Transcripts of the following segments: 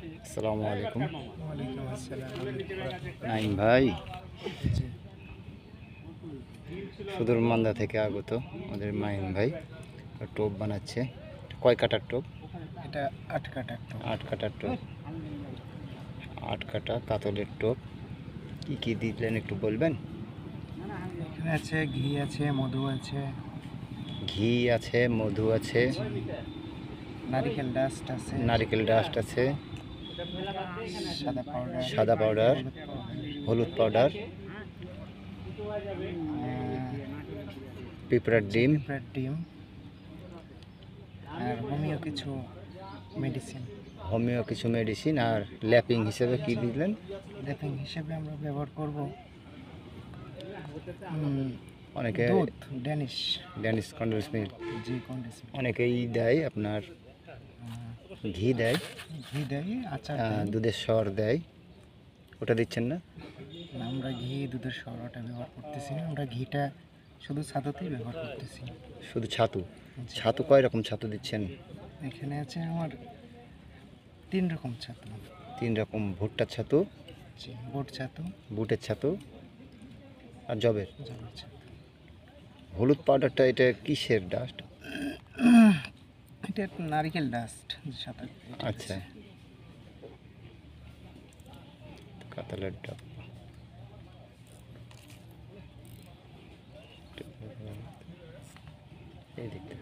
আসসালামু আলাইকুম। ওয়ালাইকুম আসসালাম। নাইম ভাই সুদূর মান্দা থেকে আগত আমাদের মাইন ভাই টোপ বানাচ্ছে। কয় কাটার টোপ? এটা 8 কাটার টোপ। 8 কাটার টোপ, 8 কাটা কাতলের টোপ। কি কি দিলেন একটু বলবেন? এখানে আছে ঘি আছে, মধু আছে, ঘি আছে, মধু আছে, নারিকেল ডাস্ট আছে, নারিকেল ডাস্ট আছে, সাদা পাউডার, সাদা পাউডার, হলুদ পাউডার, পিঁপড়ার ডিম, ডিম আর হোমিও কিছু মেডিসিন। আর ল্যাপিং হিসেবে কি দিলেন? ল্যাপিং হিসেবে আমরা ব্যবহার করব অনেকে দুধ, ড্যানিশ কন্ডেন্স মিল্ক, কন্ডেন্স অনেকেই দেয়, আপনার ঘি দেয়, আচার দুধের সর দেয়, ওটা দিচ্ছেন না? আমরা ঘি দুধের সরটা ব্যবহার করতেছি না, আমরা ঘিটা শুধু ছাতুতেই ব্যবহার করতেছি। শুধু ছাতু কয় রকম ছাতু দিচ্ছেন? এখানে আছে আমার 3 রকম ছাতু। 3 রকম: ভুট্টার ছাতু, বুটের ছাতু আর জবের ছাতু। হলুদ পাউডারটা এটা কিসের ডাস্ট? এটা নারিকেল ডাস্ট সাথে। আচ্ছা, কাতলের ডাব। এই দিকটা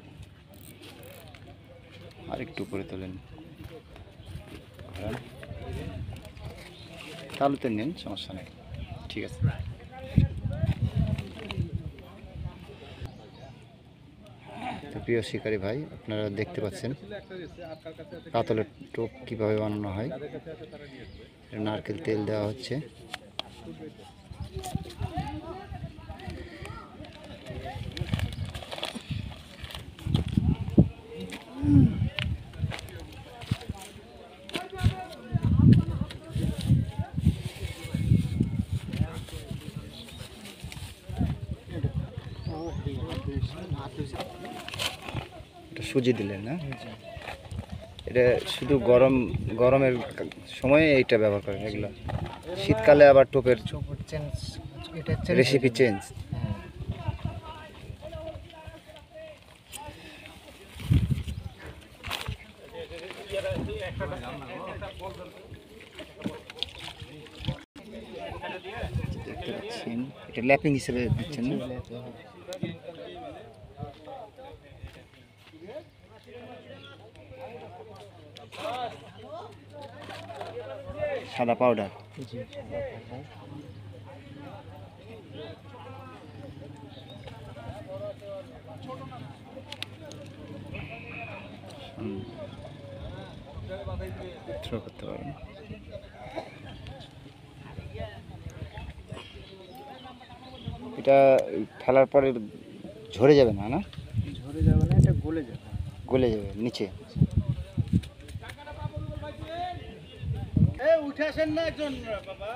আরেকটু উপরে তোলেন, তালুতে নেন, সমস্যা নেই, ঠিক আছে। তো প্রিয় শিকারী ভাই, আপনারা দেখতে পাচ্ছেন কাতলের টোপ কীভাবে বানানো হয়। নারকেল তেল দেওয়া হচ্ছে, এটা সুজি দিলেন না? এটা শুধু গরমের সময়ে এইটা ব্যবহার করেন এগুলো? শীতকালে আবার টোপের রেসিপি চেঞ্জ। দেখতে পাচ্ছেন এটা ল্যাপিং হিসেবে দিচ্ছেন না? সাদা পাউডার, থ্রো করতে পারেন। এটা ফেলার পরে ঝরে যাবে না? ঝরে যাবে না, এটা গলে যাবে নিচে। উঠে আসেন না একজন বাবা।